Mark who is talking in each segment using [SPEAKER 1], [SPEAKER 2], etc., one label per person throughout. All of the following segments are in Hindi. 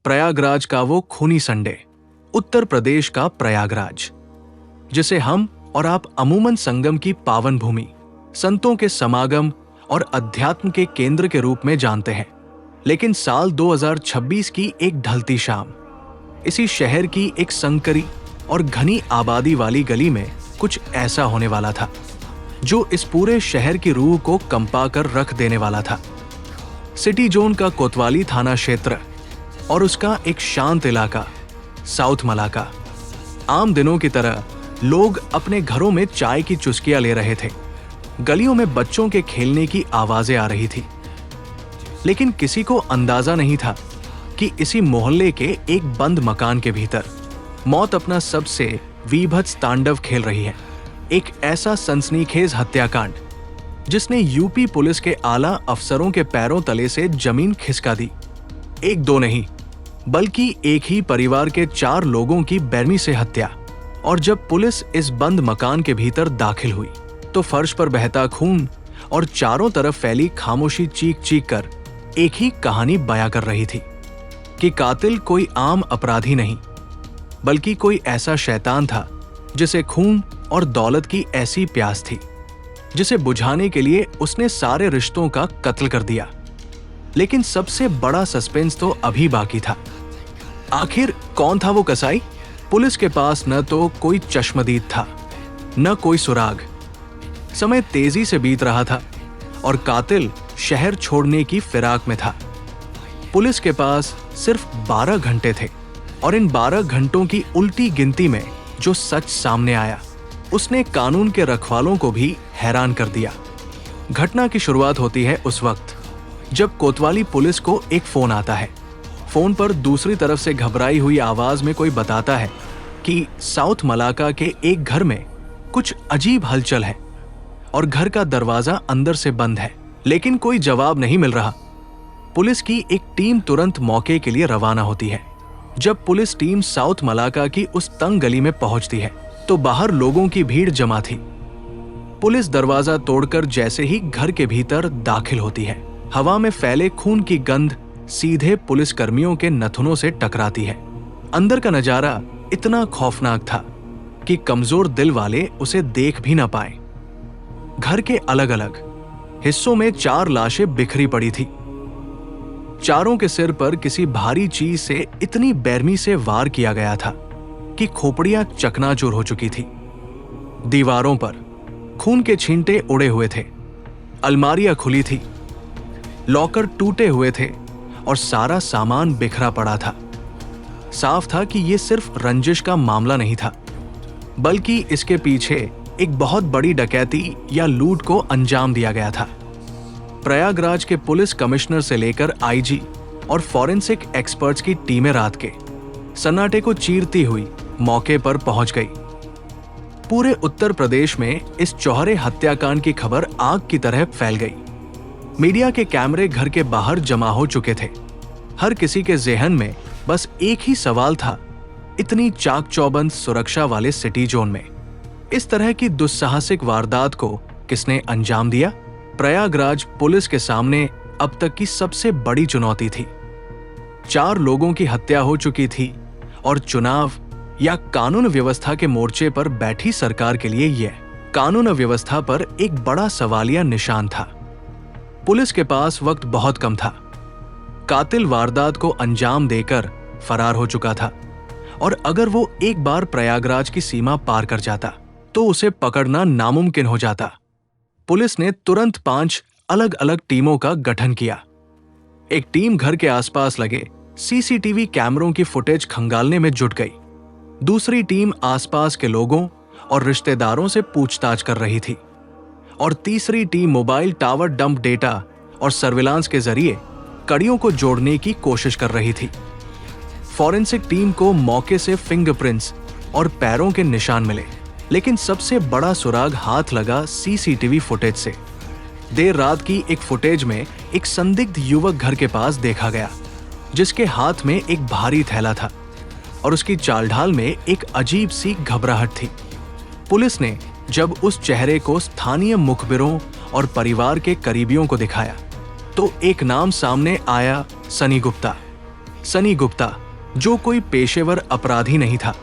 [SPEAKER 1] प्रयागराज का वो खूनी संडे, उत्तर प्रदेश का प्रयागराज, जिसे हम और आप अमूमन संगम की पावन भूमि, संतों के समागम और अध्यात्म के केंद्र के रूप में जानते हैं। लेकिन साल 2026 की एक ढलती शाम, इसी शहर की एक संकरी और घनी आबादी वाली गली में कुछ ऐसा होने वाला था जो इस पूरे शहर की रूह को कंपा कर रख देने वाला था। सिटी जोन का कोतवाली थाना क्षेत्र और उसका एक शांत इलाका साउथ मलाका। आम दिनों की तरह लोग अपने घरों में चाय की चुस्कियां ले रहे थे। गलियों में बच्चों के खेलने की आवाजें आ रही थी। लेकिन किसी को अंदाजा नहीं था कि इसी मोहल्ले के एक बंद मकान के भीतर मौत अपना सबसे वीभत्स तांडव खेल रही है। एक ऐसा सनसनीखेज हत्याकांड जिसने यूपी पुलिस के आला अफसरों के पैरों तले से जमीन खिसका दी। एक दो नहीं, बल्कि एक ही परिवार के 4 लोगों की बेरहमी से हत्या। और जब पुलिस इस बंद मकान के भीतर दाखिल हुई तो फर्श पर बहता खून और चारों तरफ फैली खामोशी चीख चीख कर एक ही कहानी बयां कर रही थी कि कातिल कोई आम अपराधी नहीं, बल्कि कोई ऐसा शैतान था जिसे खून और दौलत की ऐसी प्यास थी जिसे बुझाने के लिए उसने सारे रिश्तों का कत्ल कर दिया। लेकिन सबसे बड़ा सस्पेंस तो अभी बाकी था। आखिर कौन था वो कसाई? पुलिस के पास न तो कोई चश्मदीद था, न कोई सुराग। समय तेजी से बीत रहा था और कातिल शहर छोड़ने की फिराक में था। पुलिस के पास सिर्फ 12 घंटे थे और इन 12 घंटों की उल्टी गिनती में जो सच सामने आया उसने कानून के रखवालों को भी हैरान कर दिया। घटना की शुरुआत होती है उस वक्त जब कोतवाली पुलिस को एक फोन आता है। फोन पर दूसरी तरफ से घबराई हुई आवाज में कोई बताता है कि साउथ मलाका के एक घर में कुछ अजीब हलचल है और घर का दरवाजा अंदर से बंद है। लेकिन कोई जवाब नहीं मिल रहा। पुलिस की एक टीम तुरंत मौके के लिए रवाना होती है। जब पुलिस टीम साउथ मलाका की उस तंग गली में पहुंचती है तो बाहर लोगों की भीड़ जमा थी। पुलिस दरवाजा तोड़कर जैसे ही घर के भीतर दाखिल होती है, हवा में फैले खून की गंध सीधे पुलिस कर्मियों के नथुनों से टकराती है। अंदर का नजारा इतना खौफनाक था कि कमजोर दिल वाले उसे देख भी ना पाए। घर के अलग अलग हिस्सों में 4 लाशें बिखरी पड़ी थी। चारों के सिर पर किसी भारी चीज से इतनी बेरहमी से वार किया गया था कि खोपड़ियां चकनाचूर हो चुकी थी। दीवारों पर खून के छींटे उड़े हुए थे, अलमारियां खुली थी, लॉकर टूटे हुए थे और सारा सामान बिखरा पड़ा था। साफ था कि यह सिर्फ रंजिश का मामला नहीं था, बल्कि इसके पीछे एक बहुत बड़ी डकैती या लूट को अंजाम दिया गया था। प्रयागराज के पुलिस कमिश्नर से लेकर आईजी और फॉरेंसिक एक्सपर्ट्स की टीमें रात के सन्नाटे को चीरती हुई मौके पर पहुंच गई। पूरे उत्तर प्रदेश में इस चौहरे हत्याकांड की खबर आग की तरह फैल गई। मीडिया के कैमरे घर के बाहर जमा हो चुके थे। हर किसी के ज़हन में बस एक ही सवाल था, इतनी चाक चौबंद सुरक्षा वाले सिटी जोन में इस तरह की दुस्साहसिक वारदात को किसने अंजाम दिया? प्रयागराज पुलिस के सामने अब तक की सबसे बड़ी चुनौती थी। 4 लोगों की हत्या हो चुकी थी और चुनाव या कानून व्यवस्था के मोर्चे पर बैठी सरकार के लिए यह कानून व्यवस्था पर एक बड़ा सवालिया निशान था। पुलिस के पास वक्त बहुत कम था। कातिल वारदात को अंजाम देकर फरार हो चुका था और अगर वो एक बार प्रयागराज की सीमा पार कर जाता तो उसे पकड़ना नामुमकिन हो जाता। पुलिस ने तुरंत 5 अलग अलग टीमों का गठन किया। एक टीम घर के आसपास लगे सीसीटीवी कैमरों की फुटेज खंगालने में जुट गई। दूसरी टीम आसपास के लोगों और रिश्तेदारों से पूछताछ कर रही थी और तीसरी team mobile tower dump data और सर्विलांस के जरिए कड़ियों को जोड़ने की कोशिश कर रही थी। फॉरेंसिक टीम को मौके से फिंगरप्रिंट्स और पैरों के निशान मिले, लेकिन सबसे बड़ा सुराग हाथ लगा सीसीटीवी फुटेज से। देर रात की एक फुटेज में एक संदिग्ध युवक घर के पास देखा गया जिसके हाथ में एक भारी थैला था और उसकी चालढाल में एक अजीब सी घबराहट थी। पुलिस ने जब उस चेहरे को स्थानीय मुखबिरों और परिवार के करीबियों को दिखाया तो एक नाम सामने आया, सनी गुप्ता। सनी गुप्ता, जो कोई पेशेवर अपराधी नहीं था,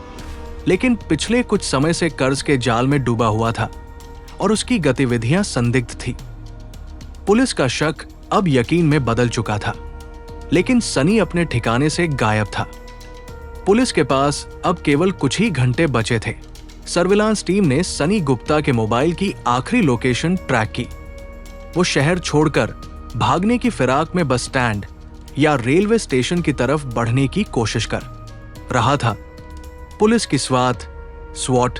[SPEAKER 1] लेकिन पिछले कुछ समय से कर्ज के जाल में डूबा हुआ था और उसकी गतिविधियां संदिग्ध थी। पुलिस का शक अब यकीन में बदल चुका था, लेकिन सनी अपने ठिकाने से गायब था। पुलिस के पास अब केवल कुछ ही घंटे बचे थे। सर्विलांस टीम ने सनी गुप्ता के मोबाइल की आखिरी लोकेशन ट्रैक की। वो शहर छोड़कर भागने की फिराक में बस स्टैंड या रेलवे स्टेशन की तरफ बढ़ने की कोशिश कर रहा था। पुलिस की स्वाट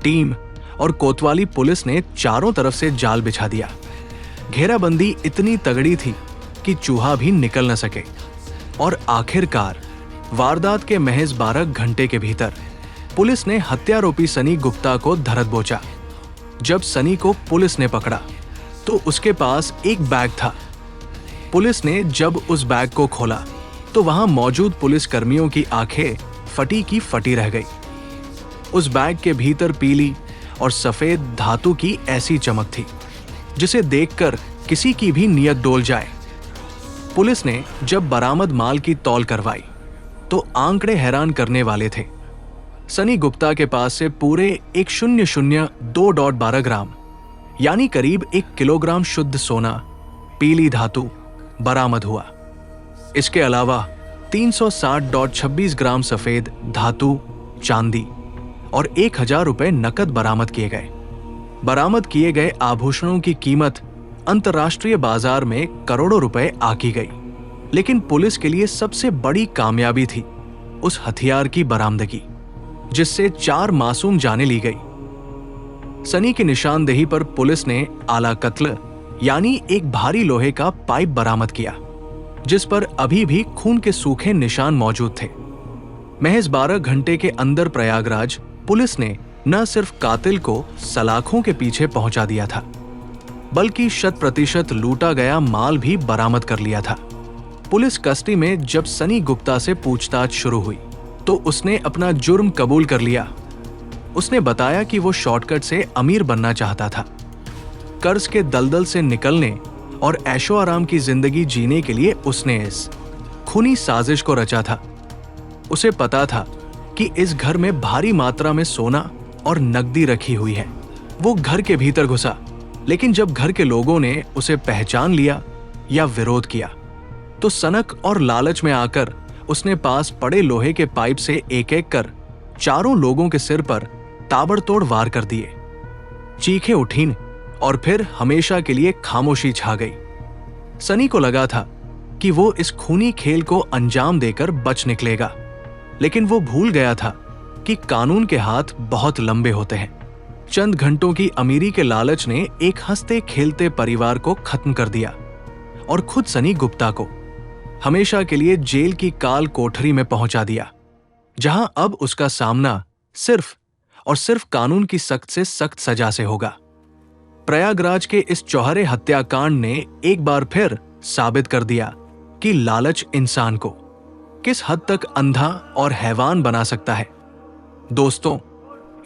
[SPEAKER 1] टीम और कोतवाली पुलिस ने चारों तरफ से जाल बिछा दिया। घेराबंदी इतनी तगड़ी थी कि चूहा भी निकल न सके और आखिरकार वारदात के महज 12 घंटे के भीतर पुलिस ने हत्यारोपी सनी गुप्ता को धर दबोचा। जब सनी को पुलिस ने पकड़ा तो उसके पास एक बैग था। पुलिस ने जब उस बैग को खोला तो वहां मौजूद पुलिस कर्मियों की आंखें फटी की फटी रह गई। उस बैग के भीतर पीली और सफेद धातु की ऐसी चमक थी जिसे देखकर किसी की भी नियत डोल जाए। पुलिस ने जब बरामद माल की तौल करवाई तो आंकड़े हैरान करने वाले थे। सनी गुप्ता के पास से पूरे 1,002.12 ग्राम यानी करीब 1 किलोग्राम शुद्ध सोना, पीली धातु बरामद हुआ। इसके अलावा 360.26 ग्राम सफेद धातु, चांदी और 1,000 रुपए नकद बरामद किए गए। बरामद किए गए आभूषणों की कीमत अंतर्राष्ट्रीय बाजार में करोड़ों रुपए आकी गई, लेकिन पुलिस के लिए सबसे बड़ी कामयाबी थी उस हथियार की बरामदगी जिससे 4 मासूम जानें ली गई। सनी की निशानदेही पर पुलिस ने आला कत्ल यानी एक भारी लोहे का पाइप बरामद किया जिस पर अभी भी खून के सूखे निशान मौजूद थे। महज 12 घंटे के अंदर प्रयागराज पुलिस ने न सिर्फ कातिल को सलाखों के पीछे पहुंचा दिया था, बल्कि 100% लूटा गया माल भी बरामद कर लिया था। पुलिस कस्टडी में जब सनी गुप्ता से पूछताछ शुरू हुई तो उसने अपना जुर्म कबूल कर लिया। उसने बताया कि वो शॉर्टकट से अमीर बनना चाहता था। कर्ज के दलदल से निकलने और ऐशो आराम की जिंदगी जीने के लिए उसने इस खूनी साजिश को रचा था। उसे पता था कि इस घर में भारी मात्रा में सोना और नकदी रखी हुई है। वो घर के भीतर घुसा, लेकिन जब घर के लोगों ने उसे पहचान लिया या विरोध किया तो सनक और लालच में आकर उसने पास पड़े लोहे के पाइप से एक-एक कर चारों लोगों के सिर पर ताबड़तोड़ वार कर दिए। चीखें उठीं और फिर हमेशा के लिए खामोशी छा गई। सनी को लगा था कि वो इस खूनी खेल को अंजाम देकर बच निकलेगा, लेकिन वो भूल गया था कि कानून के हाथ बहुत लंबे होते हैं। चंद घंटों की अमीरी के लालच ने एक हंसते खेलते परिवार को खत्म कर दिया और खुद सनी गुप्ता को हमेशा के लिए जेल की काल कोठरी में पहुंचा दिया, जहां अब उसका सामना सिर्फ और सिर्फ कानून की सख्त से सख्त सजा से होगा। प्रयागराज के इस चौहरे हत्याकांड ने एक बार फिर साबित कर दिया कि लालच इंसान को किस हद तक अंधा और हैवान बना सकता है। दोस्तों,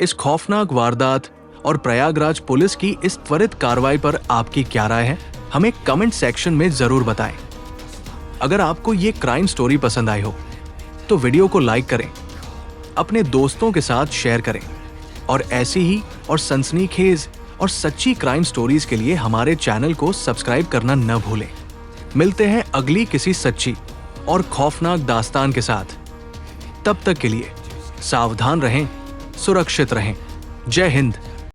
[SPEAKER 1] इस खौफनाक वारदात और प्रयागराज पुलिस की इस त्वरित कार्रवाई पर आपकी क्या राय है? हमें कमेंट सेक्शन में जरूर बताएं। अगर आपको ये क्राइम स्टोरी पसंद आई हो तो वीडियो को लाइक करें, अपने दोस्तों के साथ शेयर करें और ऐसी ही और सनसनीखेज और सच्ची क्राइम स्टोरीज के लिए हमारे चैनल को सब्सक्राइब करना न भूलें। मिलते हैं अगली किसी सच्ची और खौफनाक दास्तान के साथ। तब तक के लिए सावधान रहें, सुरक्षित रहें। जय हिंद।